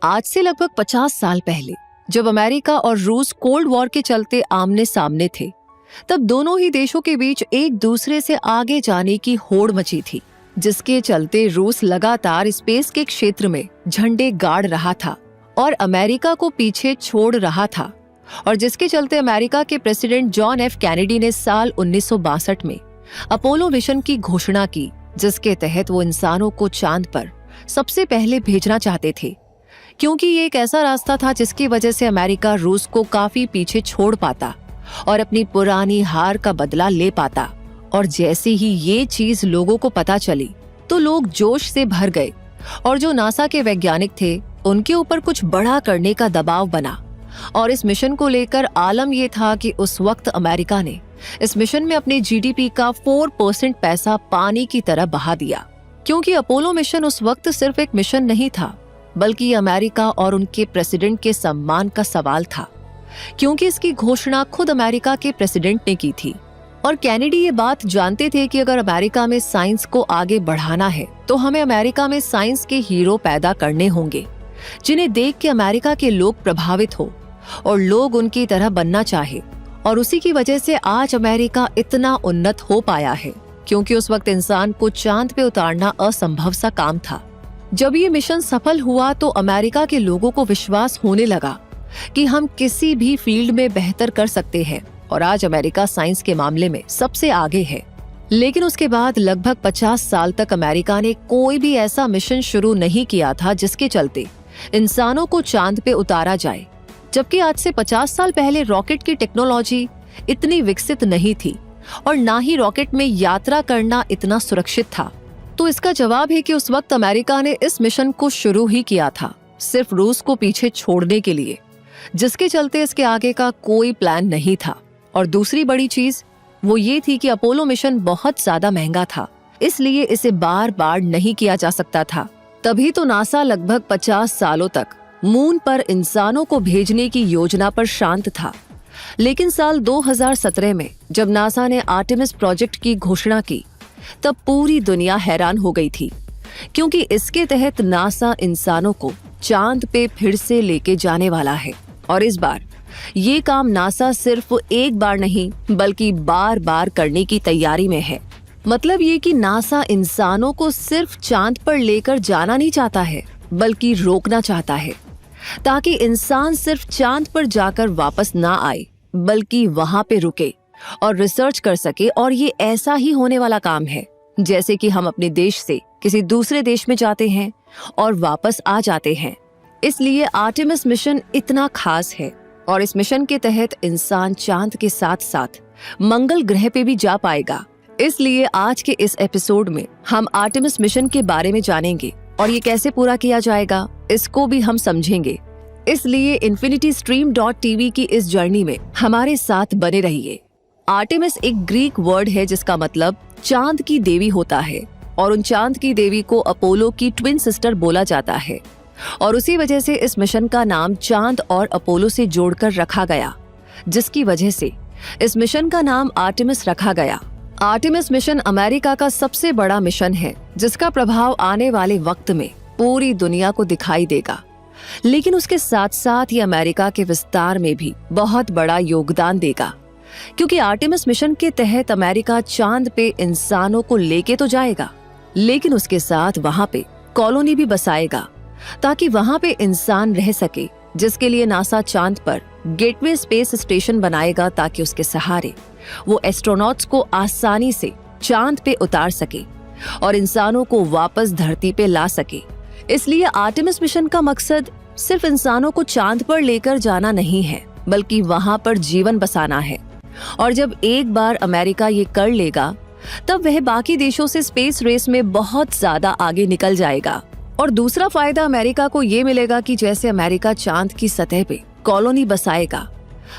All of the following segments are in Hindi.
आज से लगभग 50 साल पहले जब अमेरिका और रूस कोल्ड वॉर के चलते आमने सामने थे, तब दोनों ही देशों के बीच एक दूसरे से आगे जाने की होड़ मची थी, जिसके चलते रूस लगातार स्पेस के क्षेत्र में झंडे गाड़ रहा था और अमेरिका को पीछे छोड़ रहा था, और जिसके चलते अमेरिका के प्रेसिडेंट जॉन एफ कैनेडी ने साल 1962 में अपोलो मिशन की घोषणा की, जिसके तहत वो इंसानों को चांद पर सबसे पहले भेजना चाहते थे, क्योंकि ये एक ऐसा रास्ता था जिसकी वजह से अमेरिका रूस को काफी पीछे छोड़ पाता और अपनी पुरानी हार का बदला ले पाता। और जैसे ही ये चीज लोगों को पता चली तो लोग जोश से भर गए और जो नासा के वैज्ञानिक थे उनके ऊपर कुछ बड़ा करने का दबाव बना। और इस मिशन को लेकर आलम ये था कि उस वक्त अमेरिका ने इस मिशन में अपने जीडीपी का 4% पैसा पानी की तरह बहा दिया, क्योंकि अपोलो मिशन उस वक्त सिर्फ एक मिशन नहीं था, बल्कि अमेरिका और उनके प्रेसिडेंट के सम्मान का सवाल था, क्योंकि इसकी घोषणा खुद अमेरिका के प्रेसिडेंट ने की थी। और कैनेडी ये बात जानते थे कि अगर अमेरिका में साइंस को आगे बढ़ाना है तो हमें अमेरिका में साइंस के हीरो पैदा करने होंगे, जिन्हें देख के अमेरिका के लोग प्रभावित हो और लोग उनकी तरह बनना चाहे। और उसी की वजह से आज अमेरिका इतना उन्नत हो पाया है, क्योंकि उस वक्त इंसान को चांद पे उतारना असंभव सा काम था। जब ये मिशन सफल हुआ तो अमेरिका के लोगों को विश्वास होने लगा कि हम किसी भी फील्ड में बेहतर कर सकते हैं, और आज अमेरिका साइंस के मामले में सबसे आगे है। लेकिन उसके बाद लगभग 50 साल तक अमेरिका ने कोई भी ऐसा मिशन शुरू नहीं किया था जिसके चलते इंसानों को चांद पे उतारा जाए, जबकि आज से 50 साल पहले रॉकेट की टेक्नोलॉजी इतनी विकसित नहीं थी और ना ही रॉकेट में यात्रा करना इतना सुरक्षित था। तो इसका जवाब है कि उस वक्त अमेरिका ने इस मिशन को शुरू ही किया था सिर्फ रूस को पीछे छोड़ने के लिए, जिसके चलते इसके आगे का कोई प्लान नहीं था। और दूसरी बड़ी चीज वो ये थी कि अपोलो मिशन बहुत ज्यादा महंगा था, इसलिए इसे बार बार नहीं किया जा सकता था। तभी तो नासा लगभग 50 सालों तक मून पर इंसानों को भेजने की योजना पर शांत था। लेकिन साल 2017 में जब नासा ने आर्टेमिस प्रोजेक्ट की घोषणा की, तब पूरी दुनिया हैरान हो गई थी, क्योंकि इसके तहत नासा इंसानों को चांद पे फिर से लेके जाने वाला है। और इस बार ये काम नासा सिर्फ एक बार नहीं बल्कि बार बार करने की तैयारी में है। मतलब ये कि नासा इंसानों को सिर्फ चांद पर लेकर जाना नहीं चाहता है, बल्कि रोकना चाहता है, ताकि इंसान सिर्फ चांद पर जाकर वापस ना आए, बल्कि वहां पे रुके और रिसर्च कर सके। और ये ऐसा ही होने वाला काम है जैसे कि हम अपने देश से किसी दूसरे देश में जाते हैं और वापस आ जाते हैं। इसलिए आर्टेमिस मिशन इतना खास है, और इस मिशन के तहत इंसान चांद के साथ साथ मंगल ग्रह पे भी जा पाएगा। इसलिए आज के इस एपिसोड में हम आर्टेमिस मिशन के बारे में जानेंगे और ये कैसे पूरा किया जाएगा इसको भी हम समझेंगे। इसलिए infinitystream.tv की इस जर्नी में हमारे साथ बने रहिए। आर्टेमिस एक ग्रीक वर्ड है जिसका मतलब चांद की देवी होता है, और उन चांद की देवी को अपोलो की ट्विन सिस्टर बोला जाता है, और उसी वजह से इस मिशन का नाम चांद और अपोलो से जोड़कर रखा गया, जिसकी वजह से इस मिशन का नाम आर्टेमिस रखा गया। आर्टेमिस मिशन अमेरिका का सबसे बड़ा मिशन है, जिसका प्रभाव आने वाले वक्त में पूरी दुनिया को दिखाई देगा। लेकिन उसके साथ साथ ये अमेरिका के विस्तार में भी बहुत बड़ा योगदान देगा, क्योंकि आर्टेमिस मिशन के तहत अमेरिका चांद पे इंसानों को लेके तो जाएगा, लेकिन उसके साथ वहां पे कॉलोनी भी बसाएगा, ताकि वहां पे इंसान रह सके, जिसके लिए नासा चांद पर गेटवे स्पेस स्टेशन बनाएगा, ताकि उसके सहारे वो एस्ट्रोनॉट्स को आसानी से चांद पे उतार सके और इंसानों को वापस धरती पे ला सके। इसलिए आर्टेमिस मिशन का मकसद सिर्फ इंसानों को चांद पर लेकर जाना नहीं है, बल्कि वहां पर जीवन बसाना है। और जब एक बार अमेरिका ये कर लेगा, तब वह बाकी देशों से स्पेस रेस में बहुत ज्यादा आगे निकल जाएगा। और दूसरा फायदा अमेरिका को ये मिलेगा कि जैसे अमेरिका चांद की सतह पे कॉलोनी बसाएगा,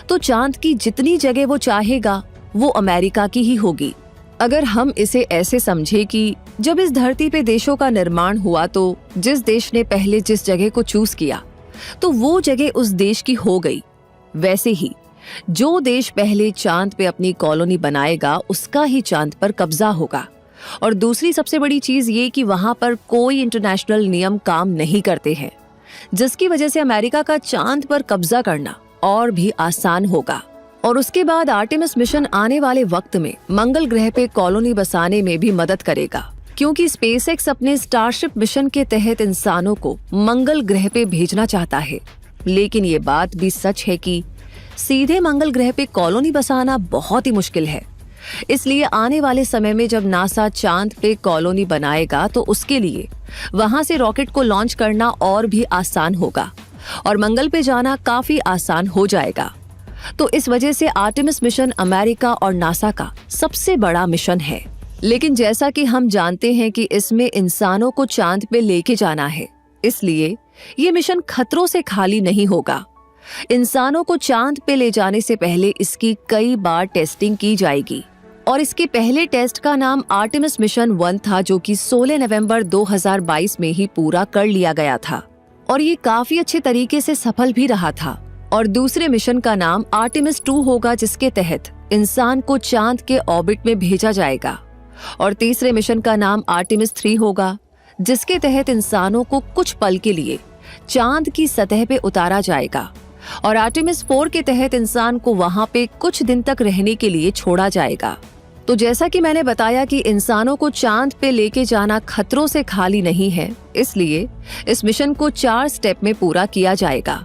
तो चांद की जितनी जगह वो चाहेगा वो अमेरिका की ही होगी। अगर हम इसे ऐसे समझे कि जब इस धरती पे देशों का निर्माण हुआ तो जिस देश ने पहले जिस जगह को चूज किया तो वो जगह उस देश की हो गई, वैसे ही जो देश पहले चांद पे अपनी कॉलोनी बनाएगा उसका ही चांद पर कब्जा होगा। और दूसरी सबसे बड़ी चीज ये कि वहां पर कोई इंटरनेशनल नियम काम नहीं करते हैं, जिसकी वजह से अमेरिका का चांद पर कब्जा करना और भी आसान होगा। और उसके बाद आर्टेमिस मिशन आने वाले वक्त में मंगल ग्रह पे कॉलोनी बसाने में भी मदद करेगा, क्योंकि स्पेसएक्स अपने स्टारशिप मिशन के तहत इंसानों को मंगल ग्रह पे भेजना चाहता है। लेकिन ये बात भी सच है कि सीधे मंगल ग्रह पे कॉलोनी बसाना बहुत ही मुश्किल है। इसलिए आने वाले समय में जब नासा चांद पे कॉलोनी बनाएगा तो उसके लिए वहां से रॉकेट को लॉन्च करना और भी आसान होगा और मंगल पे जाना काफी आसान हो जाएगा। तो इस वजह से आर्टेमिस मिशन अमेरिका और नासा का सबसे बड़ा मिशन है। लेकिन जैसा कि हम जानते हैं कि इसमें इंसानों को चांद पे लेके जाना है, इसलिए ये मिशन खतरों से खाली नहीं होगा। इंसानों को चांद पे ले जाने से पहले इसकी कई बार टेस्टिंग की जाएगी और इसके पहले टेस्ट का नाम आर्टेमिस मिशन 1 था, जो कि 16 नवंबर 2022 में ही पूरा कर लिया गया था और ये काफी अच्छे तरीके से सफल भी रहा था। और दूसरे मिशन का नाम आर्टेमिस 2 होगा, जिसके तहत इंसान को चांद के ऑर्बिट में भेजा जाएगा। और तीसरे मिशन का नाम आर्टेमिस 3 होगा, जिसके तहत इंसानों को कुछ पल के लिए चांद की सतह पे उतारा जाएगा। और आर्टेमिस 4 के तहत इंसान को वहां पे कुछ दिन तक रहने के लिए छोड़ा जाएगा। तो जैसा कि मैंने बताया कि इंसानों को चांद पे लेके जाना खतरों से खाली नहीं है, इसलिए इस मिशन को 4 स्टेप में पूरा किया जाएगा।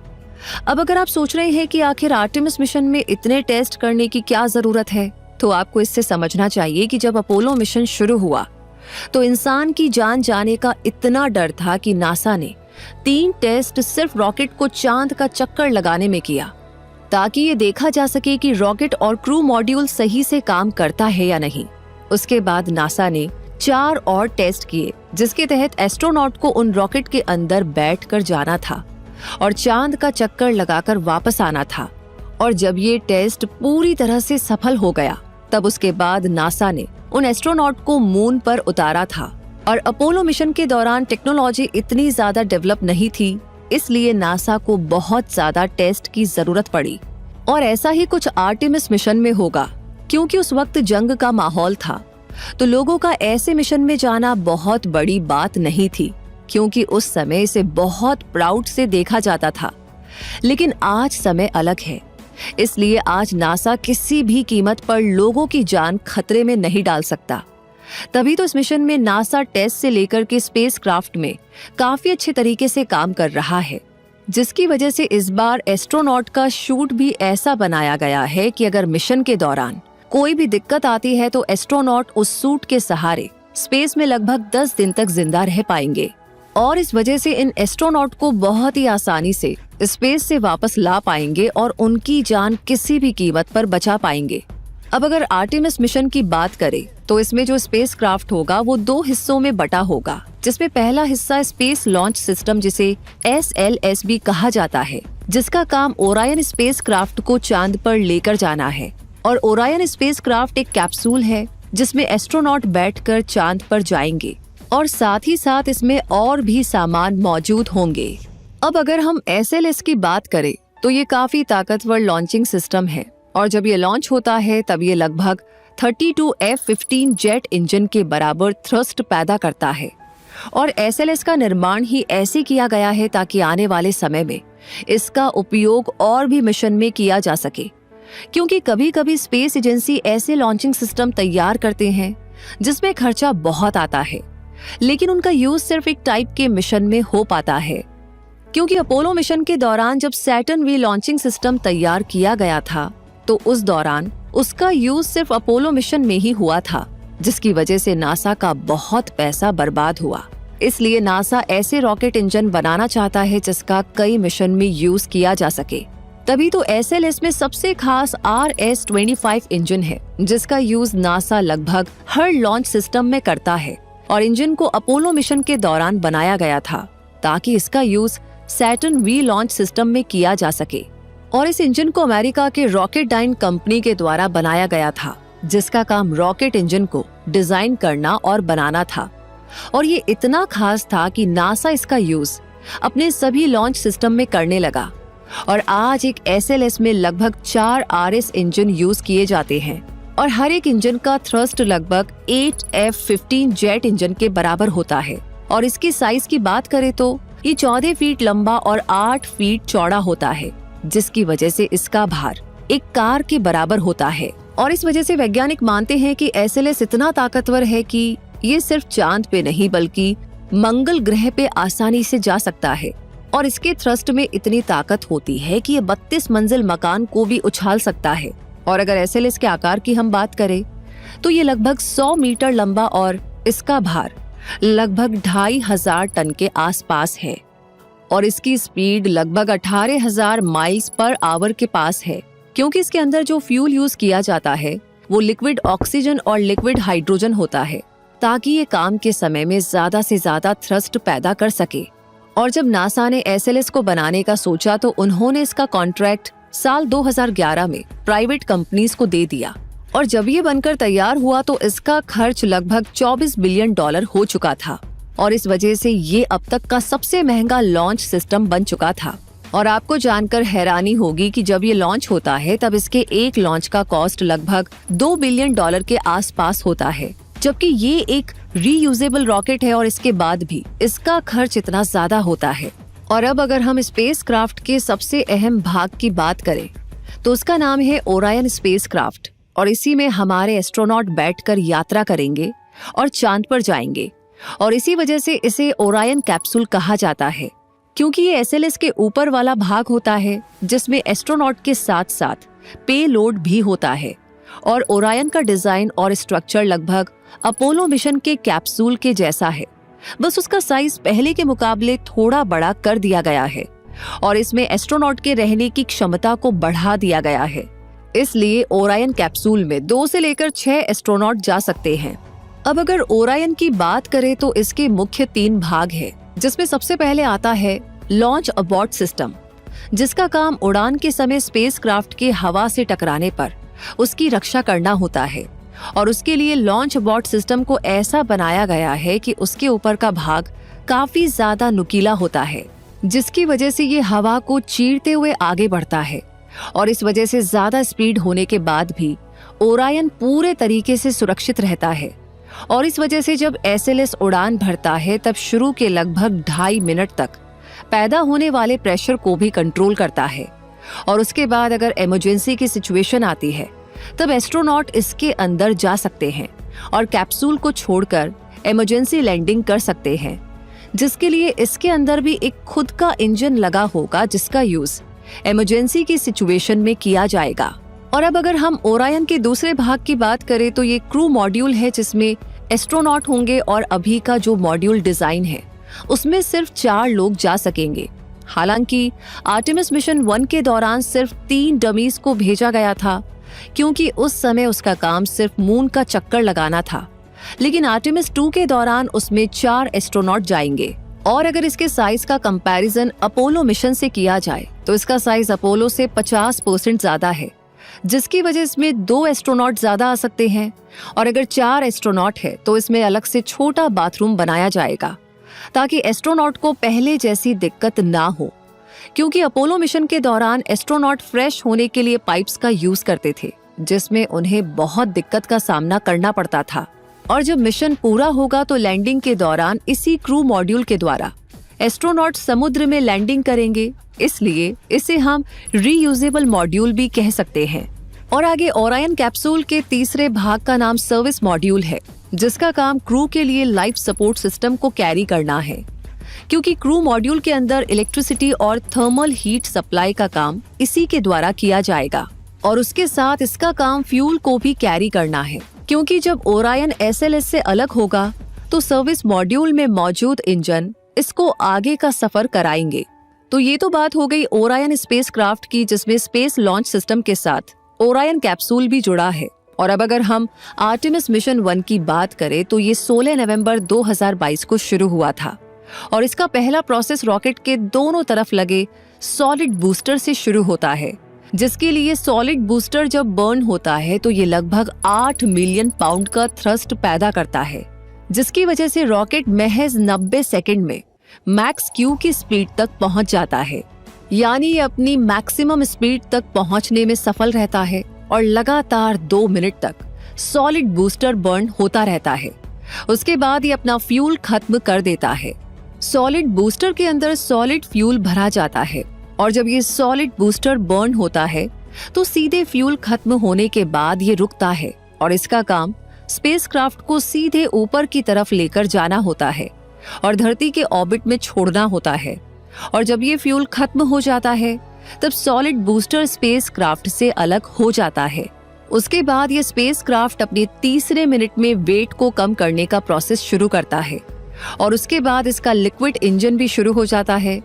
अब अगर आप सोच रहे हैं कि आखिर आर्टेमिस मिशन में इतने टेस्ट करने की क्या जरूरत है, तो आपको इससे समझना चाहिए कि जब अपोलो मिशन शुरू हुआ तो इंसान की जान जाने का इतना डर था कि नासा ने 3 टेस्ट सिर्फ रॉकेट को चांद का चक्कर लगाने में किया, ताकि ये देखा जा सके कि रॉकेट और क्रू मॉड्यूल सही से काम करता है या नहीं। उसके बाद नासा ने 4 और टेस्ट किए, जिसके तहत एस्ट्रोनॉट को उन रॉकेट के अंदर बैठकर जाना था और चांद का चक्कर लगाकर वापस आना था। और जब ये टेस्ट पूरी तरह से सफल हो गया, तब उसके बाद नासा ने उन एस्ट्रोनॉट को मून पर उतारा था। और अपोलो मिशन के दौरान टेक्नोलॉजी इतनी ज्यादा डेवलप नहीं थी, इसलिए नासा को बहुत ज्यादा टेस्ट की जरूरत पड़ी। और ऐसा ही कुछ आर्टेमिस मिशन में होगा, क्योंकि उस वक्त जंग का माहौल था, तो लोगों का ऐसे मिशन में जाना बहुत बड़ी बात नहीं थी, क्योंकि उस समय इसे बहुत प्राउड से देखा जाता था। लेकिन आज समय अलग है, इसलिए आज नासा किसी भी कीमत पर लोगों की जान खतरे में नहीं डाल सकता। तभी तो इस मिशन में नासा टेस्ट से लेकर के स्पेसक्राफ्ट में काफी अच्छे तरीके से काम कर रहा है, जिसकी वजह से इस बार एस्ट्रोनॉट का शूट भी ऐसा बनाया गया है कि अगर मिशन के दौरान कोई भी दिक्कत आती है तो एस्ट्रोनॉट उस सूट के सहारे स्पेस में लगभग 10 दिन तक जिंदा रह पाएंगे। और इस वजह से इन एस्ट्रोनॉट को बहुत ही आसानी से स्पेस से वापस ला पाएंगे और उनकी जान किसी भी कीमत पर बचा पाएंगे। अब अगर आर्टेमिस मिशन की बात करें तो इसमें जो स्पेसक्राफ्ट होगा वो 2 हिस्सों में बटा होगा, जिसमें पहला हिस्सा स्पेस लॉन्च सिस्टम, जिसे SLS भी कहा जाता है, जिसका काम ओरायन स्पेसक्राफ्ट को चांद पर लेकर जाना है। और ओरायन स्पेसक्राफ्ट एक कैप्सूल है जिसमें एस्ट्रोनॉट बैठकर चांद पर जाएंगे और साथ ही साथ इसमें और भी सामान मौजूद होंगे। अब अगर हम SLS की बात करें तो ये काफी ताकतवर लॉन्चिंग सिस्टम है और जब ये लॉन्च होता है तब ये लगभग 32 F-15 जेट इंजन के बराबर थ्रस्ट पैदा करता है। और SLS का निर्माण ही ऐसे किया गया है ताकि आने वाले समय में इसका उपयोग और भी मिशन में किया जा सके, क्योंकि कभी कभी स्पेस एजेंसी ऐसे लॉन्चिंग सिस्टम तैयार करते हैं जिसमें खर्चा बहुत आता है, लेकिन उनका यूज सिर्फ एक टाइप के मिशन में हो पाता है। क्योंकि अपोलो मिशन के दौरान जब सैटर्न V लॉन्चिंग सिस्टम तैयार किया गया था तो उस दौरान उसका यूज सिर्फ अपोलो मिशन में ही हुआ था, जिसकी वजह से नासा का बहुत पैसा बर्बाद हुआ। इसलिए नासा ऐसे रॉकेट इंजन बनाना चाहता है जिसका कई मिशन में यूज किया जा सके। तभी तो SLS में सबसे खास RS-25 इंजन है, जिसका यूज नासा लगभग हर लॉन्च सिस्टम में करता है। और इंजन को अपोलो मिशन के दौरान बनाया गया था ताकि इसका use Saturn V launch system में किया जा सके। और इस इंजन को अमेरिका के रॉकेटडाइन कंपनी के द्वारा बनाया गया था, जिसका काम रॉकेट इंजन को डिजाइन करना और बनाना था। और ये इतना खास था कि नासा इसका यूज अपने सभी लॉन्च सिस्टम में करने लगा। और आज एक SLS में लगभग 4 RS इंजन यूज किए जाते हैं और हर एक इंजन का थ्रस्ट लगभग 8 F-15 जेट इंजन के बराबर होता है। और इसकी साइज की बात करें तो ये 14 फीट लंबा और 8 फीट चौड़ा होता है, जिसकी वजह से इसका भार एक कार के बराबर होता है। और इस वजह से वैज्ञानिक मानते हैं कि SLS इतना ताकतवर है कि ये सिर्फ चांद पे नहीं बल्कि मंगल ग्रह पे आसानी से जा सकता है। और इसके थ्रस्ट में इतनी ताकत होती है कि ये 32 मंजिल मकान को भी उछाल सकता है। और अगर SLS के आकार की हम बात करें तो ये लगभग 100 मीटर लंबा और इसका भार लगभग 2500 टन के आसपास है। और इसकी स्पीड लगभग 18,000 माइल्स पर आवर के पास है, क्योंकि इसके अंदर जो फ्यूल यूज किया जाता है वो लिक्विड ऑक्सीजन और लिक्विड हाइड्रोजन होता है, ताकि ये काम के समय में ज्यादा से ज्यादा थ्रस्ट पैदा कर सके। और जब नासा ने SLS को बनाने का सोचा तो उन्होंने इसका कॉन्ट्रैक्ट साल 2011 में प्राइवेट कंपनीज को दे दिया। और जब ये बनकर तैयार हुआ तो इसका खर्च लगभग $24 बिलियन हो चुका था। और इस वजह से ये अब तक का सबसे महंगा लॉन्च सिस्टम बन चुका था। और आपको जानकर हैरानी होगी कि जब ये लॉन्च होता है तब इसके एक लॉन्च का कॉस्ट लगभग $2 बिलियन के आसपास होता है, जबकि ये एक रीयूजेबल रॉकेट है और इसके बाद भी इसका खर्च इतना ज्यादा होता है। और अब अगर हम स्पेसक्राफ्ट के सबसे अहम भाग की बात करें तो उसका नाम है ओरायन स्पेसक्राफ्ट। और इसी में हमारे एस्ट्रोनॉट बैठकर यात्रा करेंगे और चांद पर जाएंगे। और इसी वजह से इसे ओरायन कैप्सूल कहा जाता है, क्योंकि ये SLS के ऊपर वाला भाग होता है जिसमें एस्ट्रोनॉट के साथ साथ पेलोड भी होता है। और ओरायन का डिजाइन और स्ट्रक्चर लगभग अपोलो मिशन के कैप्सूल के जैसा है, बस उसका साइज पहले के मुकाबले थोड़ा बड़ा कर दिया गया है। और इसमें एस्ट्रोनॉट के रहने की क्षमता को बढ़ा दिया गया है, इसलिए ओरायन कैप्सूल में 2 से लेकर 6 एस्ट्रोनॉट जा सकते हैं। अब अगर ओरायन की बात करें तो इसके मुख्य 3 भाग हैं, जिसमें सबसे पहले आता है लॉन्च अबॉर्ट सिस्टम, जिसका काम उड़ान के समय स्पेसक्राफ्ट के हवा से टकराने पर उसकी रक्षा करना होता है। और उसके लिए लॉन्च अबॉर्ट सिस्टम को ऐसा बनाया गया है कि उसके ऊपर का भाग काफी ज्यादा नुकीला होता है, जिसकी वजह से ये हवा को चीरते हुए आगे बढ़ता है। और इस वजह से ज्यादा स्पीड होने के बाद भी ओरायन पूरे तरीके से सुरक्षित रहता है। और इस वजह से जब SLS उड़ान भरता है तब शुरू के लगभग 2.5 मिनट तक पैदा होने वाले प्रेशर को भी कंट्रोल करता है। और उसके बाद अगर इमरजेंसी की सिचुएशन आती है तब एस्ट्रोनॉट इसके अंदर जा सकते हैं और कैप्सूल को छोड़कर इमरजेंसी लैंडिंग कर सकते हैं, जिसके लिए इसके अंदर भी एक खुद का इंजन लगा होगा, जिसका यूज इमरजेंसी की सिचुएशन में किया जाएगा। और अब अगर हम ओरायन के दूसरे भाग की बात करें तो ये क्रू मॉड्यूल है, जिसमें एस्ट्रोनॉट होंगे। और अभी का जो मॉड्यूल डिजाइन है उसमें सिर्फ 4 लोग जा सकेंगे। हालांकि आर्टेमिस मिशन 1 के दौरान सिर्फ 3 डमीज को भेजा गया था, क्योंकि उस समय उसका काम सिर्फ मून का चक्कर लगाना था। लेकिन आर्टेमिस 2 के दौरान उसमें 4 एस्ट्रोनॉट जाएंगे। और अगर इसके साइज का कंपैरिजन अपोलो मिशन से किया जाए तो इसका साइज अपोलो से 50% ज्यादा है, जिसकी वजह इसमें 2 एस्ट्रोनॉट ज्यादा आ सकते हैं। और अगर 4 एस्ट्रोनॉट है तो इसमें अलग से छोटा बाथरूम बनाया जाएगा, ताकि एस्ट्रोनॉट को पहले जैसी दिक्कत ना हो, क्योंकि अपोलो मिशन के दौरान एस्ट्रोनॉट फ्रेश होने के लिए पाइप्स का यूज करते थे, जिसमें उन्हें बहुत दिक्कत का सामना करना पड़ता था। और जब मिशन पूरा होगा तो लैंडिंग के दौरान इसी क्रू मॉड्यूल के द्वारा एस्ट्रोनॉट समुद्र में लैंडिंग करेंगे, इसलिए इसे हम रीयूजेबल मॉड्यूल भी कह सकते हैं। और आगे ओरायन कैप्सूल के तीसरे भाग का नाम सर्विस मॉड्यूल है, जिसका काम क्रू के लिए लाइफ सपोर्ट सिस्टम को कैरी करना है, क्योंकि क्रू मॉड्यूल के अंदर इलेक्ट्रिसिटी और थर्मल हीट सप्लाई का काम इसी के द्वारा किया जाएगा। और उसके साथ इसका काम फ्यूल को भी कैरी करना है, क्योंकि जब ओरायन SLS से अलग होगा तो सर्विस मॉड्यूल में मौजूद इंजन इसको आगे का सफर कराएंगे। तो ये तो बात हो गई ओरायन स्पेसक्राफ्ट की, जिसमें स्पेस लॉन्च सिस्टम के साथ ओरायन कैप्सूल भी जुड़ा है। और अब अगर हम आर्टेमिस मिशन 1 की बात करें तो ये 16 नवंबर 2022 को शुरू हुआ था। और इसका पहला प्रोसेस रॉकेट के दोनों तरफ लगे सॉलिड बूस्टर से शुरू होता है, जिसके लिए सॉलिड बूस्टर जब बर्न होता है तो ये लगभग 8 मिलियन पाउंड का थ्रस्ट पैदा करता है, जिसकी वजह से रॉकेट महज 90 सेकंड में मैक्स क्यू की स्पीड तक पहुंच जाता है। यानी ये अपनी मैक्सिमम स्पीड तक पहुंचने में सफल रहता है और लगातार 2 मिनट तक सॉलिड बूस्टर बर्न होता रहता है। उसके बाद ये अपना फ्यूल खत्म कर देता है सॉलिड बूस्टर के अंदर सॉलिड फ्यूल भरा जाता है और जब ये सॉलिड बूस्टर बर्न होता है तो सीधे फ्यूल खत्म होने के बाद ये रुकता है और इसका काम स्पेसक्राफ्ट को सीधे ऊपर की तरफ लेकर जाना होता है और धरती के ऑर्बिट में छोड़ना होता है। और जब ये फ्यूल खत्म हो जाता है तब सॉलिड बूस्टर स्पेसक्राफ्ट से अलग हो जाता है। उसके बाद ये स्पेसक्राफ्ट अपने तीसरे मिनट में वेट को कम करने का प्रोसेस शुरू करता है और उसके बाद इसका लिक्विड इंजन भी शुरू हो जाता है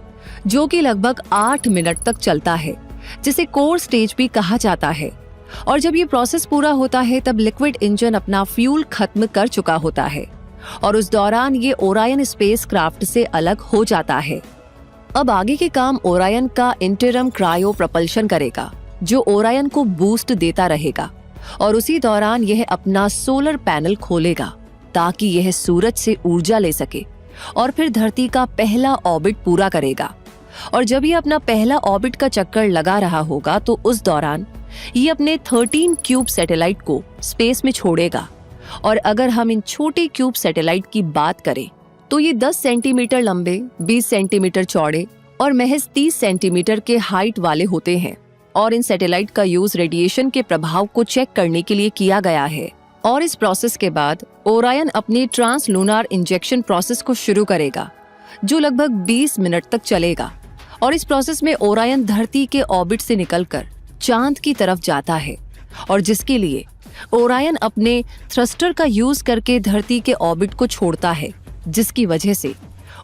जो कि लगभग 8 मिनट तक चलता है, जिसे कोर स्टेज भी कहा जाता है। और जब ये प्रोसेस पूरा होता है तब लिक्विड इंजन अपना फ्यूल खत्म कर चुका होता है और उस दौरान ये ओरायन स्पेसक्राफ्ट से अलग हो जाता है। अब आगे के काम ओरायन का इंटरम क्रायो प्रपल्शन करेगा जो ओरायन को बूस्ट देता रहेगा और उसी दौरान यह अपना सोलर पैनल खोलेगा ताकि यह सूरज से ऊर्जा ले सके और फिर धरती का पहला ऑर्बिट पूरा करेगा। और जब ये अपना पहला ऑर्बिट का चक्कर लगा रहा होगा तो उस दौरान ये अपने 13 क्यूब सैटेलाइट को स्पेस में छोड़ेगा। और अगर हम इन छोटे क्यूब सैटेलाइट की बात करें तो ये 10 सेंटीमीटर लंबे, 20 सेंटीमीटर चौड़े और महज 30 सेंटीमीटर के हाइट वाले होते हैं। और इन सैटेलाइट का यूज रेडिएशन के प्रभाव को चेक करने के लिए किया गया है। और इस प्रोसेस के बाद ओरायन अपनी ट्रांसलूनार इंजेक्शन प्रोसेस को शुरू करेगा जो लगभग 20 मिनट तक चलेगा। और इस प्रोसेस में ओरायन धरती के ऑर्बिट से निकलकर चांद की तरफ जाता है और जिसके लिए ओरायन अपने थ्रस्टर का यूज करके धरती के ऑर्बिट को छोड़ता है, जिसकी वजह से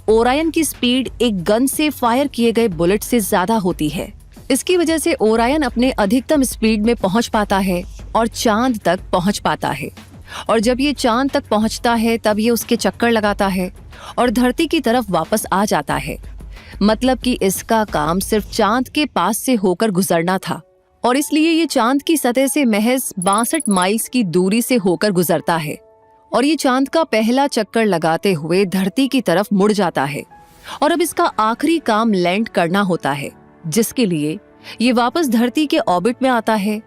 ओरायन की स्पीड एक गन से फायर किए गए बुलेट से ज्यादा होती है। इसकी वजह से ओरायन अपने अधिकतम स्पीड में पहुंच पाता है और चांद तक पहुंच पाता है। और जब ये चांद तक पहुंचता है तब ये उसके चक्कर लगाता है और धरती की तरफ वापस आ जाता है। मतलब कि इसका काम सिर्फ चांद के पास से होकर गुजरना था और इसलिए ये चांद की सतह से महज 62 माइल्स की दूरी से होकर गुजरता है। और ये चांद का पहला चक्कर लगाते हुए धरती की तरफ मुड़ जाता है और अब इसका आखिरी काम लैंड करना होता है, जिसके लिए ये वापस धरती के ऑर्बिट में आता है।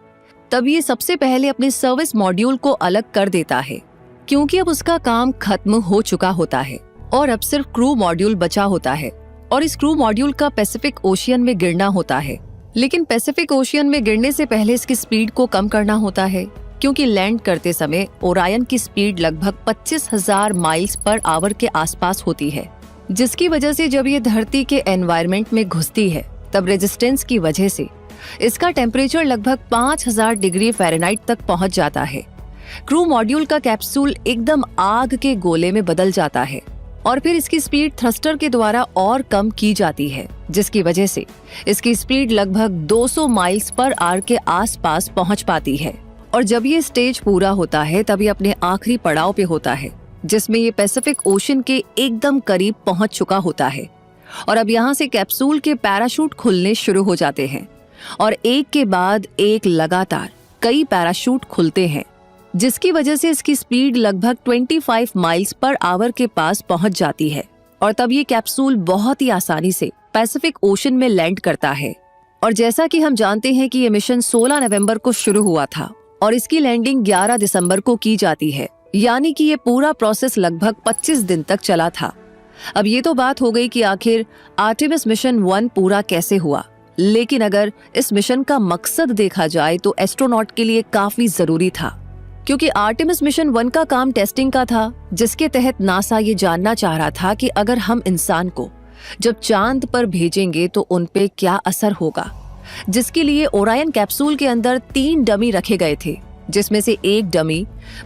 तब ये सबसे पहले अपने सर्विस मॉड्यूल को अलग कर देता है क्योंकि अब उसका काम खत्म हो चुका होता है और अब सिर्फ क्रू मॉड्यूल बचा होता है। और इस क्रू मॉड्यूल का पैसिफिक ओशियन में गिरना होता है, लेकिन पैसिफिक ओशियन में गिरने से पहले इसकी स्पीड को कम करना होता है क्योंकि लैंड करते समय ओरायन की स्पीड लगभग 25,000 माइल्स पर आवर के आसपास होती है, जिसकी वजह से जब ये धरती के एनवायरनमेंट में घुसती है तब रेजिस्टेंस की वजह से इसका टेम्परेचर लगभग 5000 डिग्री फ़ारेनहाइट तक पहुंच जाता है। क्रू मॉड्यूल का कैप्सूल एकदम आग के गोले में बदल जाता है और फिर इसकी स्पीड थ्रस्टर के द्वारा और कम की जाती है, जिसकी वजह से इसकी स्पीड लगभग 200 माइल्स पर आवर के आसपास पहुंच पाती है। और जब ये स्टेज पूरा होता है तब ये अपने आखिरी पड़ाव पे होता है, जिसमें ये पैसिफिक ओशन के एकदम करीब पहुंच चुका होता है। और अब यहाँ से कैप्सूल के पैराशूट खुलने शुरू हो जाते हैं और एक के बाद एक लगातार कई पैराशूट खुलते हैं, जिसकी वजह से इसकी स्पीड लगभग 25 माइल्स पर आवर के पास पहुंच जाती है। और तब ये कैप्सूल बहुत ही आसानी से पैसिफिक ओशन में लैंड करता है। और जैसा कि हम जानते हैं कि ये मिशन 16 नवंबर को शुरू हुआ था और इसकी लैंडिंग 11 दिसंबर को की जाती है, यानी कि ये पूरा प्रोसेस लगभग 25 दिन तक चला था। अब ये तो बात हो गई कि आखिर आर्टेमिस मिशन 1 पूरा कैसे हुआ, लेकिन अगर इस मिशन का मकसद देखा जाए तो एस्ट्रोनॉट के लिए काफी जरूरी था, क्योंकि आर्टेमिस मिशन 1 का काम टेस्टिंग का था, जिसके तहत नासा ये जानना चाह रहा था कि अगर हम इंसान को जब चांद पर भेजेंगे तो उन पे क्या असर होगा। जिसके लिए ओरायन कैप्सूल के अंदर 3 डमी रखे गए थे, जिसमें से एक डमी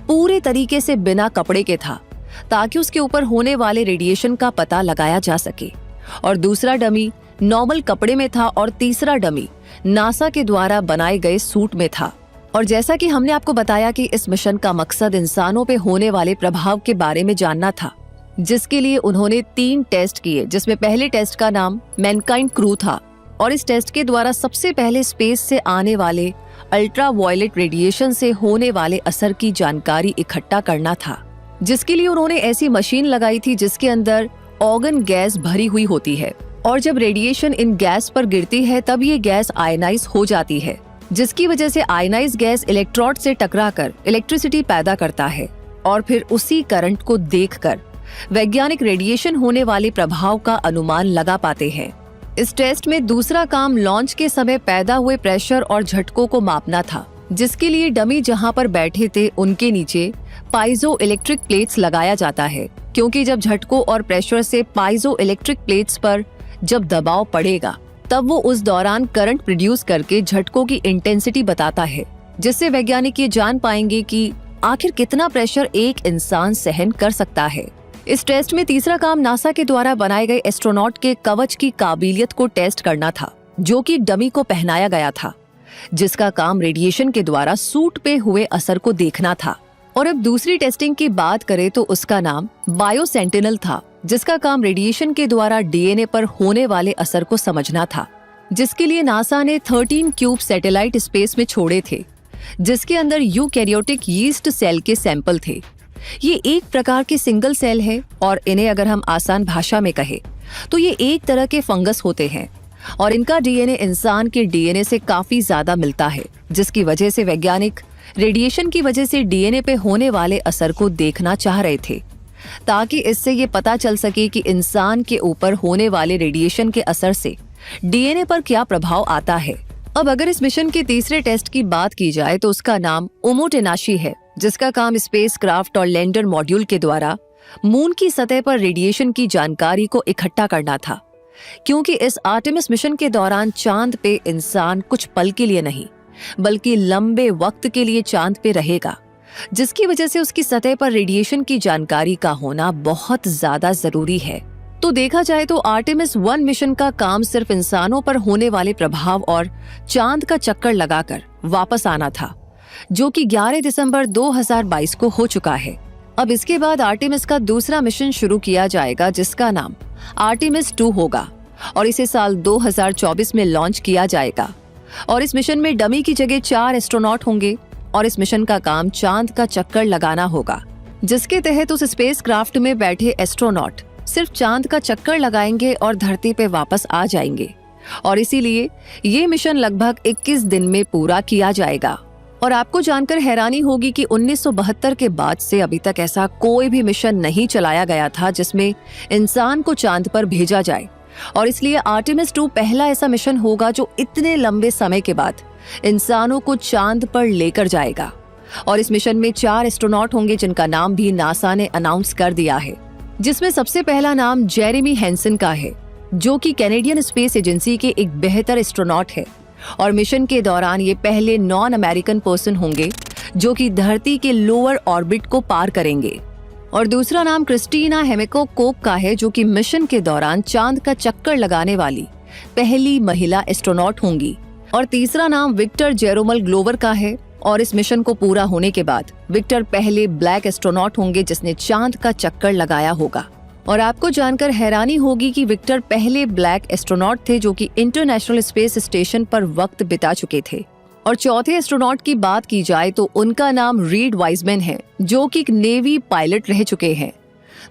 पूरे तरीके से बिना कपड़े के था ताकि उसके ऊपर होने वाले रेडिएशन का पता लगाया जा सके, और दूसरा डमी नॉर्मल कपड़े में था और तीसरा डमी नासा के द्वारा बनाए गए सूट में था। और जैसा कि हमने आपको बताया कि इस मिशन का मकसद इंसानों पे होने वाले प्रभाव के बारे में जानना था, जिसके लिए उन्होंने 3 टेस्ट किए, जिसमें पहले टेस्ट का नाम मैनकाइंड क्रू था और इस टेस्ट के द्वारा सबसे पहले स्पेस से आने वाले अल्ट्रा वायलेट रेडिएशन से होने वाले असर की जानकारी इकट्ठा करना था, जिसके लिए उन्होंने ऐसी मशीन लगाई थी जिसके अंदर ऑर्गन गैस भरी हुई होती है, और जब रेडिएशन इन गैस पर गिरती है तब ये गैस आयनाइज हो जाती है, जिसकी वजह से आयनाइज गैस इलेक्ट्रोड से टकराकर इलेक्ट्रिसिटी पैदा करता है और फिर उसी करंट को देखकर वैज्ञानिक रेडिएशन होने वाले प्रभाव का अनुमान लगा पाते हैं। इस टेस्ट में दूसरा काम लॉन्च के समय पैदा हुए प्रेशर और झटकों को मापना था, जिसके लिए डमी जहां पर बैठे थे उनके नीचे पाइजो इलेक्ट्रिक प्लेट्स लगाया जाता है, क्योंकि जब झटकों और प्रेशर से पाइजो इलेक्ट्रिक प्लेट्स पर जब दबाव पड़ेगा तब वो उस दौरान करंट प्रोड्यूस करके झटकों की इंटेंसिटी बताता है, जिससे वैज्ञानिक ये जान पाएंगे कि आखिर कितना प्रेशर एक इंसान सहन कर सकता है। इस टेस्ट में तीसरा काम नासा के द्वारा बनाए गए एस्ट्रोनॉट के कवच की काबिलियत को टेस्ट करना था, जो कि डमी को पहनाया गया था, जिसका काम रेडिएशन के द्वारा सूट पे हुए असर को देखना था। और अब दूसरी टेस्टिंग की बात करें तो उसका नाम बायो सेंटिनल था, जिसका काम रेडिएशन के द्वारा डीएनए पर होने वाले असर को समझना था, जिसके लिए नासा ने 13 क्यूब सैटेलाइट स्पेस में छोड़े थे, जिसके अंदर यूकैरियोटिक यीस्ट सेल के सैंपल थे। ये एक प्रकार के सिंगल सेल है और इन्हें अगर हम आसान भाषा में कहें तो ये एक तरह के फंगस होते हैं और इनका डीएनए इंसान के डीएनए से काफी ज्यादा मिलता है, जिसकी वजह से वैज्ञानिक रेडिएशन की वजह से डीएनए पे होने वाले असर को देखना चाह रहे थे, ताकि इससे ये पता चल सके कि इंसान के ऊपर होने वाले रेडिएशन के असर से डीएनए पर क्या प्रभाव आता है। अब अगर इस मिशन के तीसरे टेस्ट की बात की जाए तो उसका नाम ओमोटेनाशी है, जिसका काम स्पेस क्राफ्ट और लैंडर मॉड्यूल के द्वारा मून की सतह पर रेडिएशन की जानकारी को इकट्ठा करना था, क्योंकि इस आर्टेमिस मिशन के दौरान चांद पे इंसान कुछ पल के लिए नहीं बल्कि लंबे वक्त के लिए चांद पे रहेगा, जिसकी वजह से उसकी सतह पर रेडिएशन की जानकारी का होना बहुत ज्यादा जरूरी है। तो देखा जाए तो आर्टेमिस 1 मिशन का काम सिर्फ इंसानों पर होने वाले प्रभाव और चांद का चक्कर लगाकर वापस आना था, जो कि 11 दिसंबर 2022 को हो चुका है। अब इसके बाद आर्टेमिस का दूसरा मिशन शुरू किया जाएगा, जिसका नाम आर्टेमिस 2 होगा और इसे साल 2024 में लॉन्च किया जाएगा। और इस मिशन में डमी की जगह 4 एस्ट्रोनॉट होंगे और इस मिशन का काम चांद का चक्कर लगाना होगा, जिसके तहत उस स्पेस क्राफ्ट में बैठे एस्ट्रोनॉट सिर्फ चांद का चक्कर लगाएंगे और धरती पे वापस आ जाएंगे। और इसीलिए ये मिशन लगभग 21 दिन में पूरा किया जाएगा। और आपको जानकर हैरानी होगी कि 1972 के बाद से अभी तक ऐसा कोई भी मिशन नहीं चलाया गया था जिसमें इंसान को चांद पर भेजा जाए, और इसलिए आर्टेमिस 2 पहला ऐसा मिशन होगा जो इतने लंबे समय के बाद इंसानों को चांद पर लेकर जाएगा। और इस मिशन में 4 एस्ट्रोनॉट होंगे, जिनका नाम भी नासा ने अनाउंस कर दिया है, जिसमें सबसे पहला नाम जेरेमी हैंसन का है, जो कि कैनेडियन स्पेस एजेंसी के एक बेहतर एस्ट्रोनॉट है और मिशन के दौरान ये पहले नॉन अमेरिकन पर्सन होंगे जो कि धरती के लोअर ऑर्बिट को पार करेंगे। और दूसरा नाम क्रिस्टीना हेमेको कोक का है, जो कि मिशन के दौरान चांद का चक्कर लगाने वाली पहली महिला एस्ट्रोनॉट होंगी। और तीसरा नाम विक्टर जेरोमल ग्लोवर का है और इस मिशन को पूरा होने के बाद विक्टर पहले ब्लैक एस्ट्रोनॉट होंगे जिसने चांद का चक्कर लगाया होगा। और आपको जानकर हैरानी होगी कि विक्टर पहले ब्लैक एस्ट्रोनॉट थे जो कि इंटरनेशनल स्पेस स्टेशन पर वक्त बिता चुके थे। और चौथे एस्ट्रोनॉट की बात की जाए तो उनका नाम रीड वाइजमैन है, जो कि एक नेवी पायलट रह चुके हैं।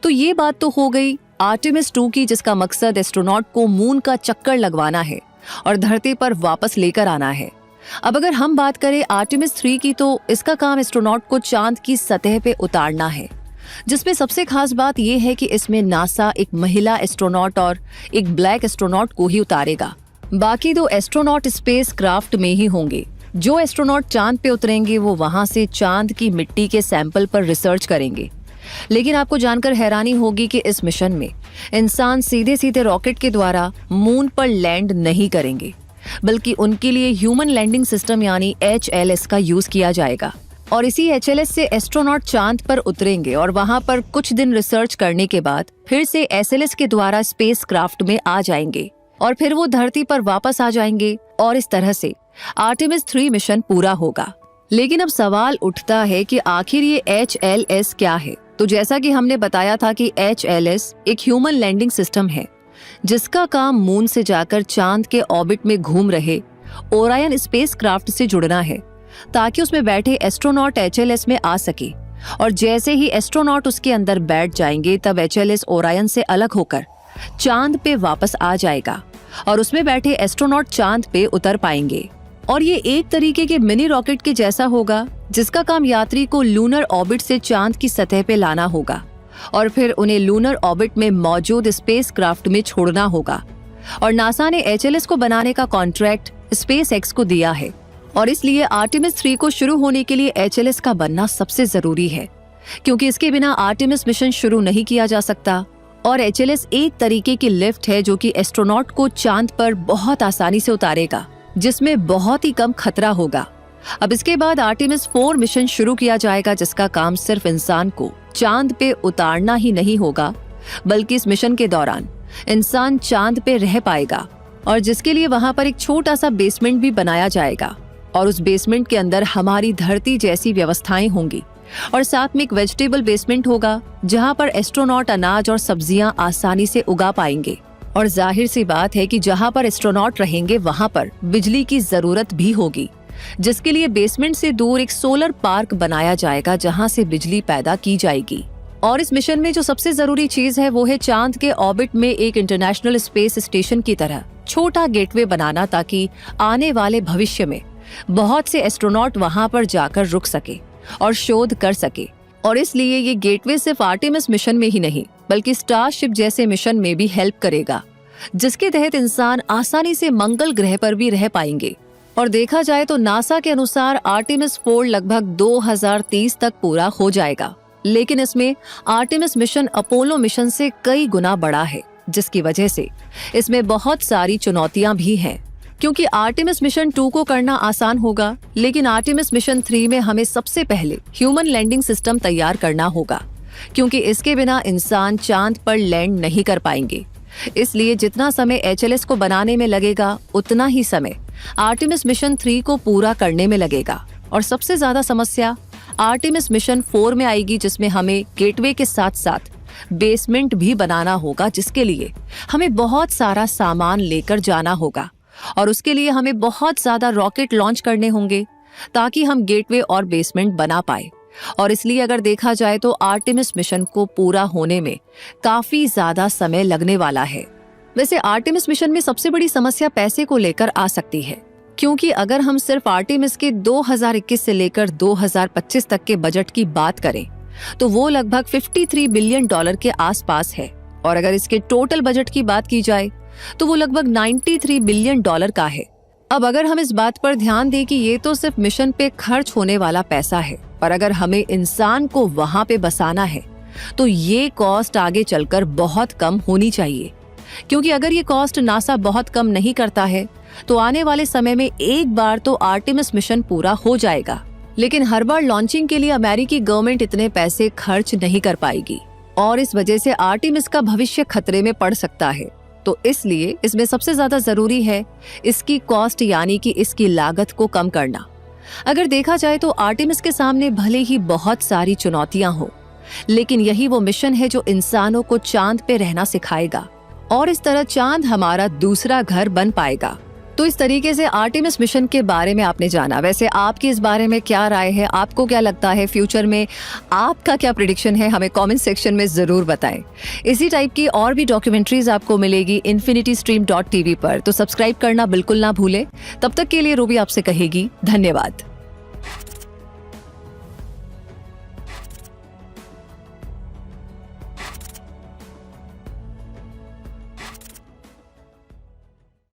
तो ये बात तो हो गई आर्टेमिस 2 की, जिसका मकसद एस्ट्रोनॉट को मून का चक्कर लगवाना है और धरती पर वापस लेकर आना है। अब अगर हम बात करें आर्टेमिस 3 की, तो इसका काम एस्ट्रोनॉट को चांद की सतह पे उतारना है, जिसमें सबसे खास बात यह है कि इसमें नासा एक महिला एस्ट्रोनॉट और एक ब्लैक एस्ट्रोनॉट को ही उतारेगा। बाकी 2 एस्ट्रोनॉट स्पेस क्राफ्ट में ही होंगे। जो एस्ट्रोनॉट चांद पे उतरेंगे वो वहां से चांद की मिट्टी के सैंपल पर रिसर्च करेंगे। लेकिन आपको जानकर हैरानी होगी कि इस मिशन में इंसान सीधे सीधे रॉकेट के द्वारा मून पर लैंड नहीं करेंगे, बल्कि उनके लिए ह्यूमन लैंडिंग सिस्टम यानी HLS का यूज किया जाएगा। और इसी HLS से एस्ट्रोनॉट चांद पर उतरेंगे और वहां पर कुछ दिन रिसर्च करने के बाद फिर से SLS के द्वारा स्पेस क्राफ्ट में आ जाएंगे और फिर वो धरती पर वापस आ जाएंगे और इस तरह से आर्टेमिस 3 मिशन पूरा होगा। लेकिन अब सवाल उठता है कि आखिर ये HLS क्या है? तो जैसा कि हमने बताया था कि HLS एक ह्यूमन लैंडिंग सिस्टम है जिसका काम मून से जाकर चांद के ऑर्बिट में घूम रहे ओरायन स्पेस क्राफ्ट से जुड़ना है, ताकि उसमें बैठे एस्ट्रोनॉट HLS में आ सके। और जैसे ही एस्ट्रोनॉट उसके अंदर बैठ जाएंगे तब HLS ओरायन से अलग होकर चांद पे वापस आ जाएगा और उसमें बैठे एस्ट्रोनॉट चांद पे उतर पाएंगे। और ये एक तरीके के मिनी रॉकेट के जैसा होगा जिसका काम यात्री को लूनर ऑर्बिट से चांद की सतह पे लाना होगा और फिर उन्हें लूनर ऑर्बिट में मौजूद स्पेसक्राफ्ट में छोड़ना होगा। और नासा ने HLS को बनाने का कॉन्ट्रैक्ट SpaceX को दिया है और इसलिए आर्टेमिस 3 को शुरू होने के लिए HLS का बनना सबसे जरूरी है, क्योंकि इसके बिना आर्टेमिस मिशन शुरू नहीं किया जा सकता। और HLS एक तरीके की लिफ्ट है जो कि एस्ट्रोनॉट को चांद पर बहुत आसानी से उतारेगा, जिसमें बहुत ही कम खतरा होगा। अब इसके बाद आर्टेमिस 4 मिशन शुरू किया जाएगा, जिसका काम सिर्फ इंसान को चांद पे उतारना ही नहीं होगा, बल्कि इस मिशन के दौरान इंसान चांद पे रह पाएगा और जिसके लिए वहां पर एक छोटा सा बेसमेंट भी बनाया जाएगा और उस बेसमेंट के अंदर हमारी धरती जैसी व्यवस्थाएं होंगी और साथ में एक वेजिटेबल बेसमेंट होगा जहां पर एस्ट्रोनॉट अनाज और सब्जियां आसानी से उगा पाएंगे। और जाहिर सी बात है कि जहां पर एस्ट्रोनॉट रहेंगे वहां पर बिजली की जरूरत भी होगी, जिसके लिए बेसमेंट से दूर एक सोलर पार्क बनाया जाएगा जहां से बिजली पैदा की जाएगी। और इस मिशन में जो सबसे जरूरी चीज है वो है चांद के ऑर्बिट में एक इंटरनेशनल स्पेस स्टेशन की तरह छोटा गेटवे बनाना, ताकि आने वाले भविष्य में बहुत से एस्ट्रोनॉट वहां पर जाकर रुक सके और शोध कर सके। और इसलिए ये गेटवे सिर्फ आर्टेमिस मिशन में ही नहीं बल्कि स्टारशिप जैसे मिशन में भी हेल्प करेगा, जिसके तहत इंसान आसानी से मंगल ग्रह पर भी रह पाएंगे। और देखा जाए तो नासा के अनुसार आर्टेमिस 4 लगभग 2030 तक पूरा हो जाएगा, लेकिन इसमें आर्टेमिस मिशन अपोलो मिशन से कई गुना बड़ा है, जिसकी वजह से इसमें बहुत सारी चुनौतियां भी हैं। क्योंकि आर्टेमिस मिशन 2 को करना आसान होगा, लेकिन आर्टेमिस मिशन 3 में हमें सबसे पहले ह्यूमन लैंडिंग सिस्टम तैयार करना होगा, क्योंकि इसके बिना इंसान चांद पर लैंड नहीं कर पाएंगे। इसलिए जितना समय HLS को बनाने में लगेगा उतना ही समय आर्टेमिस मिशन 3 को पूरा करने में लगेगा। और सबसे ज्यादा समस्या आर्टेमिस मिशन 4 में आएगी, जिसमें हमें गेटवे के साथ साथ बेसमेंट भी बनाना होगा, जिसके लिए हमें बहुत सारा सामान लेकर जाना होगा और उसके लिए हमें बहुत ज्यादा रॉकेट लॉन्च करने होंगे ताकि हम गेटवे और बेसमेंट बना पाए। और इसलिए अगर देखा जाए तो आर्टेमिस मिशन को पूरा होने में काफी ज्यादा समय लगने वाला है। वैसे आर्टेमिस मिशन में सबसे बड़ी समस्या पैसे को लेकर आ सकती है, क्योंकि अगर हम सिर्फ आर्टेमिस के 2021 से लेकर 2025 तक के बजट की बात करें तो वो लगभग $53 बिलियन के आसपास है। और अगर इसके टोटल बजट की बात की जाए तो वो लगभग $93 बिलियन का है। अब अगर हम इस बात पर ध्यान दें कि ये तो सिर्फ मिशन पे खर्च होने वाला पैसा है, पर अगर हमें इंसान को वहां पे बसाना है तो ये कॉस्ट आगे चलकर बहुत कम होनी चाहिए। क्योंकि अगर ये कॉस्ट नासा बहुत कम नहीं करता है तो आने वाले समय में एक बार तो आर्टेमिस मिशन पूरा हो जाएगा, लेकिन हर बार लॉन्चिंग के लिए अमेरिकी गवर्नमेंट इतने पैसे खर्च नहीं कर पाएगी और इस वजह से आर्टेमिस का भविष्य खतरे में पड़ सकता है। तो इसलिए इसमें सबसे ज्यादा जरूरी है इसकी कॉस्ट, यानी कि इसकी लागत को कम करना। अगर देखा जाए तो आर्टेमिस के सामने भले ही बहुत सारी चुनौतियां हो, लेकिन यही वो मिशन है जो इंसानों को चांद पे रहना सिखाएगा और इस तरह चांद हमारा दूसरा घर बन पाएगा। तो इस तरीके से आर्टेमिस मिशन के बारे में आपने जाना। वैसे आपकी इस बारे में क्या राय है? आपको क्या लगता है फ्यूचर में आपका क्या प्रेडिक्शन है? हमें कमेंट सेक्शन में जरूर बताएं। इसी टाइप की और भी डॉक्यूमेंट्रीज आपको मिलेगी infinitystream.tv पर, तो सब्सक्राइब करना बिल्कुल ना भूलें। तब तक के लिए रूबी आपसे कहेगी धन्यवाद।